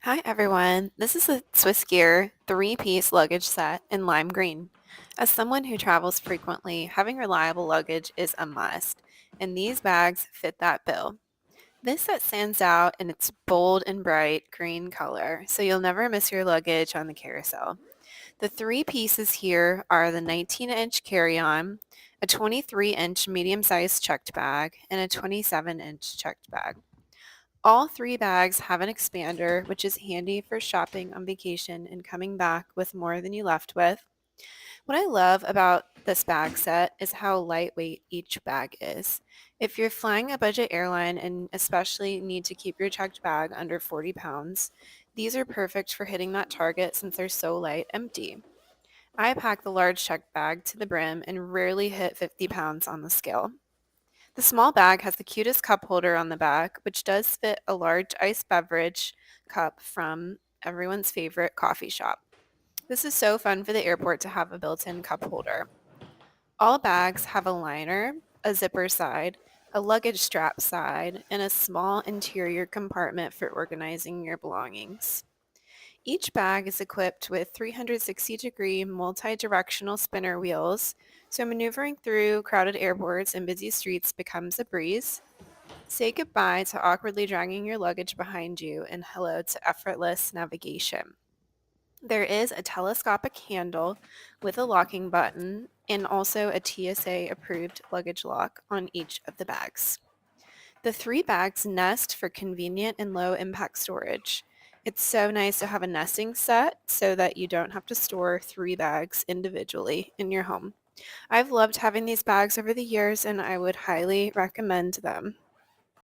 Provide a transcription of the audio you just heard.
Hi everyone, this is a SwissGear three-piece luggage set in lime green. As someone who travels frequently, having reliable luggage is a must, and these bags fit that bill. This set stands out in its bold and bright green color, so you'll never miss your luggage on the carousel. The three pieces here are the 19-inch carry-on, a 23-inch medium-sized checked bag, and a 27-inch checked bag. All three bags have an expander, which is handy for shopping on vacation and coming back with more than you left with. What I love about this bag set is how lightweight each bag is. If you're flying a budget airline and especially need to keep your checked bag under 40 pounds, these are perfect for hitting that target since they're so light empty. I pack the large checked bag to the brim and rarely hit 50 pounds on the scale. The small bag has the cutest cup holder on the back, which does fit a large iced beverage cup from everyone's favorite coffee shop. This is so fun for the airport to have a built-in cup holder. All bags have a liner, a zipper side, a luggage strap side, and a small interior compartment for organizing your belongings. Each bag is equipped with 360-degree multi-directional spinner wheels, so maneuvering through crowded airports and busy streets becomes a breeze. Say goodbye to awkwardly dragging your luggage behind you and hello to effortless navigation. There is a telescopic handle with a locking button and also a TSA-approved luggage lock on each of the bags. The three bags nest for convenient and low-impact storage. It's so nice to have a nesting set so that you don't have to store three bags individually in your home. I've loved having these bags over the years and I would highly recommend them.